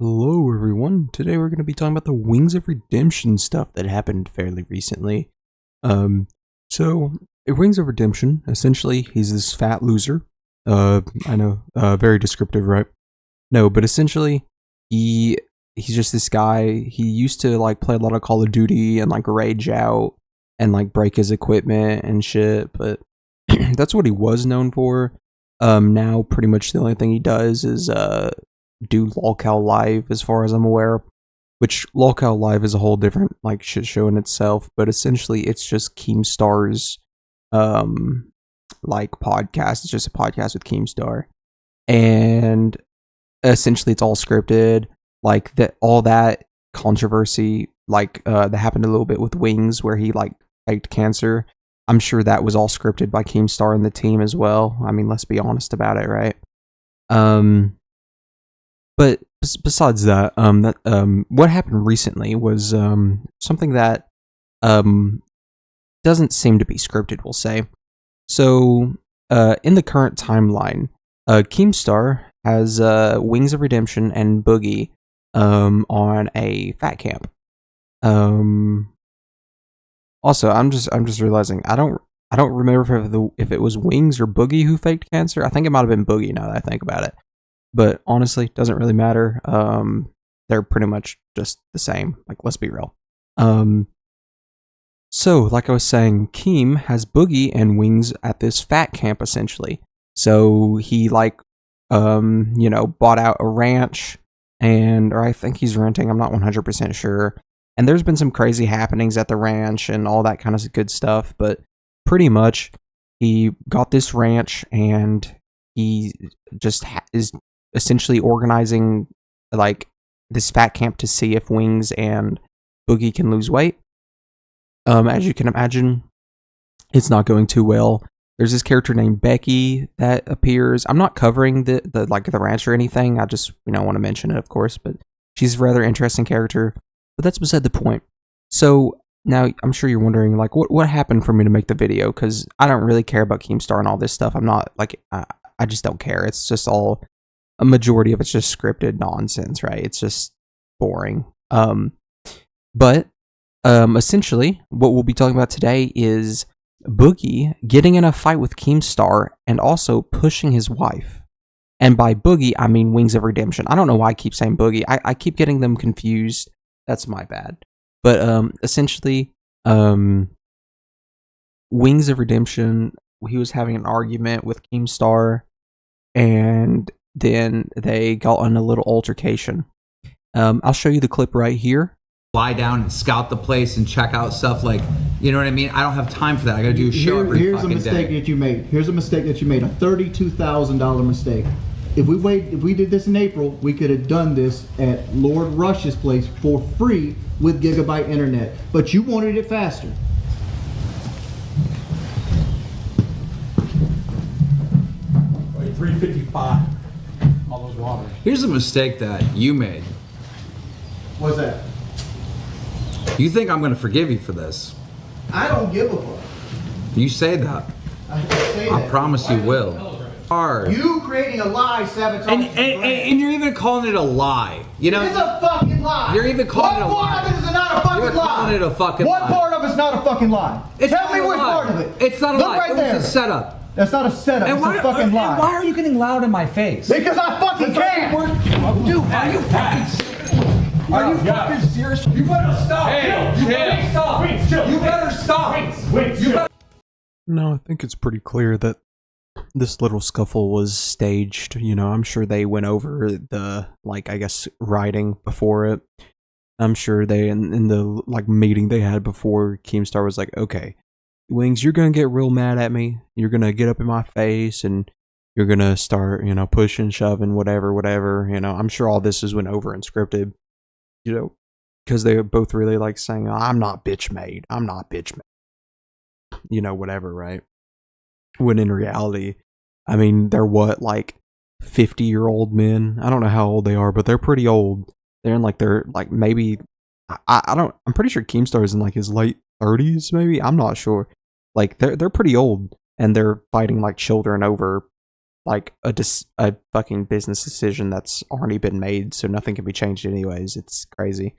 Hello everyone, today we're going to be talking about the Wings of Redemption stuff that happened fairly recently. Um, so, Wings of Redemption, essentially, he's this fat loser. I know, very descriptive, right? No, but essentially, he's just this guy. He used to, like, play a lot of Call of Duty and, like, rage out and, like, break his equipment and shit, but that's what he was known for. Now pretty much the only thing he does is, do lolcow live as far as I'm aware, which lolcow live is a whole different like shit show in itself, but essentially it's just Keemstar's like podcast. It's just a podcast with Keemstar, and essentially it's all scripted. Like that, all that controversy like that happened a little bit with Wings where he like faked cancer. I'm sure that was all scripted by Keemstar and the team as well. I mean, let's be honest about it, right? But besides that, what happened recently was something that doesn't seem to be scripted, we'll say. So, in the current timeline, Keemstar has Wings of Redemption and Boogie on a fat camp. Also, I'm just realizing I don't remember if it was Wings or Boogie who faked cancer. I think it might have been Boogie now that I think about it. But honestly, doesn't really matter. They're pretty much just the same. Like, let's be real. So, like I was saying, Keem has Boogie and Wings at this fat camp, essentially. So, he, like, bought out a ranch, or I think he's renting, I'm not 100% sure. And there's been some crazy happenings at the ranch and all that kind of good stuff, but pretty much, he got this ranch, and he just is essentially organizing like this fat camp to see if Wings and Boogie can lose weight. As you can imagine, it's not going too well. There's this character named Becky that appears. I'm not covering the ranch or anything. I just want to mention it, of course, but she's a rather interesting character. But that's beside the point. So now I'm sure you're wondering like what happened for me to make the video, because I don't really care about Keemstar and all this stuff. I'm not like I just don't care. It's just all a majority of it's just scripted nonsense, right? It's just boring. But essentially, what we'll be talking about today is Boogie getting in a fight with Keemstar and also pushing his wife. And by Boogie, I mean Wings of Redemption. I don't know why I keep saying Boogie. I keep getting them confused. That's my bad. But essentially, Wings of Redemption, he was having an argument with Keemstar, and then they got in a little altercation. I'll show you the clip right here. Lie down and scout the place and check out stuff, like, you know what I mean? I don't have time for that. I gotta do a show every Here's fucking a mistake day. that you made. Here's a mistake that you made. A $32,000 mistake. If we did this in April, we could have done this at Lord Rush's place for free with gigabyte internet. But you wanted it faster. Wait, 355. All those waters. Here's a mistake that you made. What's that? You think I'm gonna forgive you for this? I don't give a fuck. You say that. I say I that. promise you will. Hard. You creating a lie sabotaged And you're even calling it a lie. You know? It's a fucking lie. You're even calling it a What part lie. of it is not a fucking You're lie? calling it a fucking What lie. part of it's not a fucking lie? Tell not me a which lie. part of it. It's not a Look lie. right It there. was a setup. That's not a setup. It's a fucking lie. Why are you getting loud in my face? Because I fucking can. Dude, are you fucking serious? Are you fucking serious? You better stop. You better stop. You better stop. No, I think it's pretty clear that this little scuffle was staged. I'm sure they went over the, like, I guess, writing before it. I'm sure they, in the, like, meeting they had before, Keemstar was like, okay, Wings, you're gonna get real mad at me. You're gonna get up in my face, and you're gonna start, pushing, shoving, whatever. I'm sure all this is went over and scripted, because they both really like saying, oh, I'm not bitch made. Whatever, right? When in reality, I mean, they're what, like 50-year-old men? I don't know how old they are, but they're pretty old. They're in like their, like, maybe, I'm pretty sure Keemstar is in like his late 30s, maybe? I'm not sure. Like, they're pretty old, and they're fighting like children over like a fucking business decision that's already been made, so nothing can be changed anyways. It's crazy.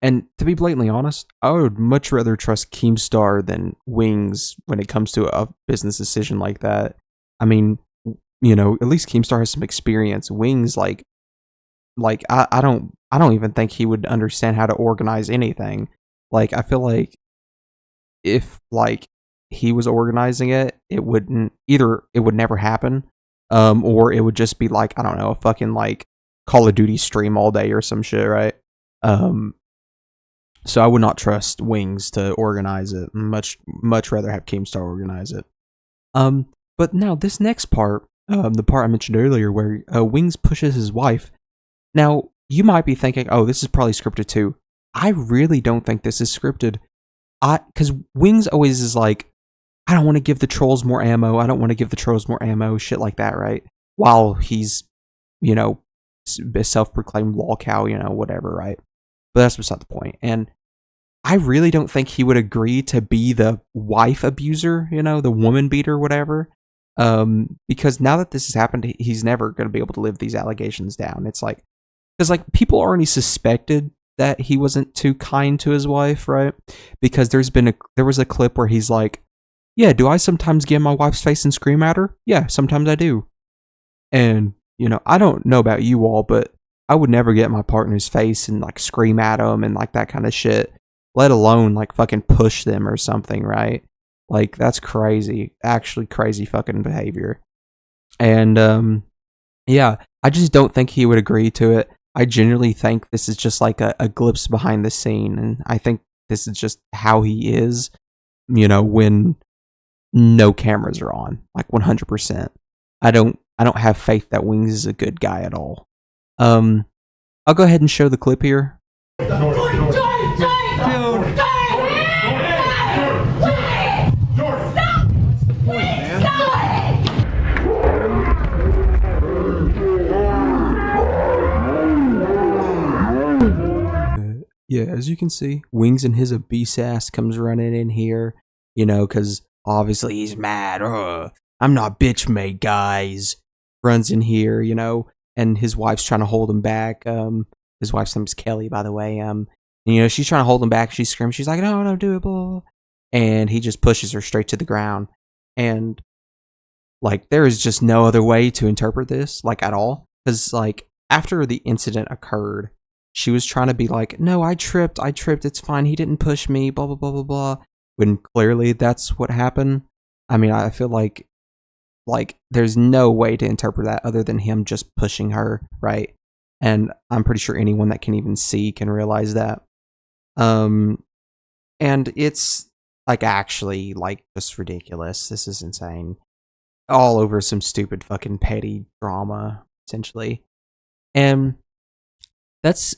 And to be blatantly honest, I would much rather trust Keemstar than Wings when it comes to a business decision like that. I mean, at least Keemstar has some experience. Wings, I don't even think he would understand how to organize anything. Like, I feel like if he was organizing it, it would never happen, or it would just be like, I don't know, a fucking Call of Duty stream all day or some shit, right? So I would not trust Wings to organize it. Much rather have Keemstar organize it. But now this next part, the part I mentioned earlier, where Wings pushes his wife. Now you might be thinking, "Oh, this is probably scripted too." I really don't think this is scripted. Because Wings always is like, "I don't want to give the trolls more ammo. I don't want to give the trolls more ammo." Shit like that, right? While he's, a self-proclaimed lolcow, whatever, right? But that's beside the point. And I really don't think he would agree to be the wife abuser, the woman beater, whatever. Because now that this has happened, he's never going to be able to live these allegations down. It's like, because people already suspected that he wasn't too kind to his wife, right? Because there was a clip where he's like, "Yeah, do I sometimes get in my wife's face and scream at her? Yeah, sometimes I do." And I don't know about you all, but I would never get in my partner's face and scream at them and that kind of shit. Let alone fucking push them or something, right? That's crazy. Actually crazy fucking behavior. And yeah, I just don't think he would agree to it. I genuinely think this is just a glimpse behind the scene, and I think this is just how he is, when no cameras are on. 100%. I don't have faith that Wings is a good guy at all. I'll go ahead and show the clip here. Yeah, as you can see, Wings and his obese ass comes running in here, because obviously he's mad. I'm not bitch made, guys. Runs in here, and his wife's trying to hold him back. His wife's name's Kelly, by the way. And, she's trying to hold him back. She screams. She's like, "No, do it, blah, blah, blah." And he just pushes her straight to the ground. And there is just no other way to interpret this, at all. Because after the incident occurred, she was trying to be like, "No, I tripped, it's fine, he didn't push me, blah, blah, blah, blah, blah." When clearly that's what happened. I mean, I feel like there's no way to interpret that other than him just pushing her, right? And I'm pretty sure anyone that can even see can realize that. And it's actually just ridiculous. This is insane. All over some stupid fucking petty drama, essentially. And that's,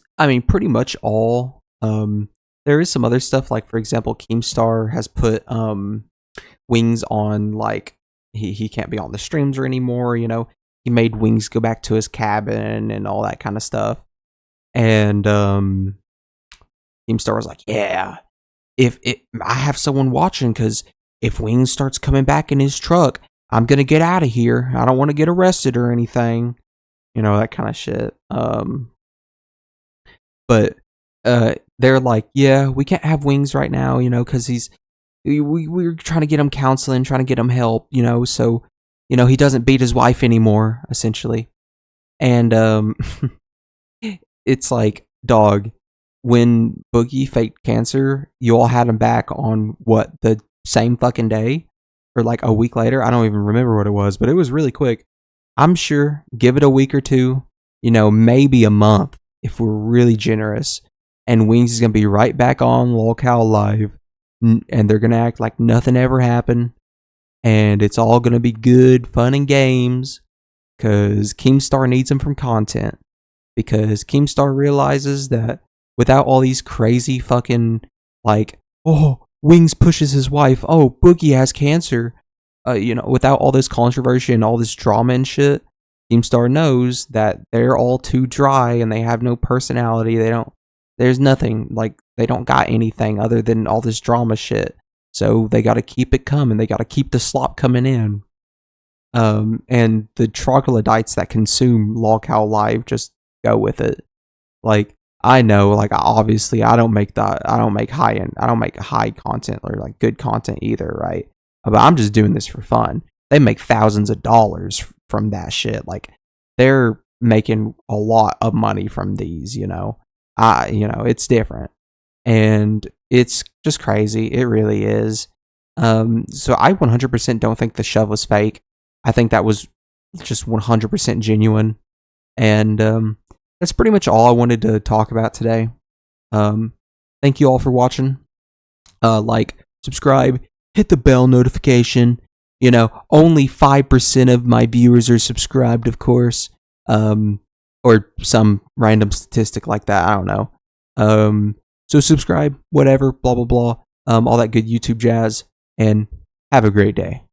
pretty much all. There is some other stuff, for example, Keemstar has put Wings on, he can't be on the streams or anymore, He made Wings go back to his cabin and all that kind of stuff. And Keemstar was like, "Yeah, if I have someone watching, because if Wings starts coming back in his truck, I'm gonna get out of here. I don't want to get arrested or anything." That kind of shit. But they're like, "Yeah, we can't have Wings right now, because we're trying to get him counseling, trying to get him help, so, he doesn't beat his wife anymore, essentially." And it's like, dog, when Boogie faked cancer, you all had him back on the same fucking day, or a week later. I don't even remember what it was, but it was really quick. I'm sure, give it a week or two, maybe a month, if we're really generous, and Wings is going to be right back on Lolcow Live, and they're going to act like nothing ever happened, and it's all going to be good, fun, and games, because Keemstar needs them from content, because Keemstar realizes that without all these crazy fucking, "Oh, Wings pushes his wife, oh, Boogie has cancer," without all this controversy and all this drama and shit, Keemstar knows that they're all too dry and they have no personality. There's nothing, they don't got anything other than all this drama shit. So they got to keep it coming. They got to keep the slop coming in. And the troglodytes that consume Lolcow Live just go with it. Like, I know, like, obviously I don't make high content or like good content either, right? But I'm just doing this for fun. They make thousands of dollars from that shit. Like, they're making a lot of money from these, it's different. And it's just crazy. It really is. So I 100% don't think the shove was fake. I think that was just 100% genuine. And that's pretty much all I wanted to talk about today. Thank you all for watching. Like, subscribe, hit the bell notification. Only 5% of my viewers are subscribed, of course. Or some random statistic like that. I don't know. So subscribe, whatever, blah, blah, blah. All that good YouTube jazz. And have a great day.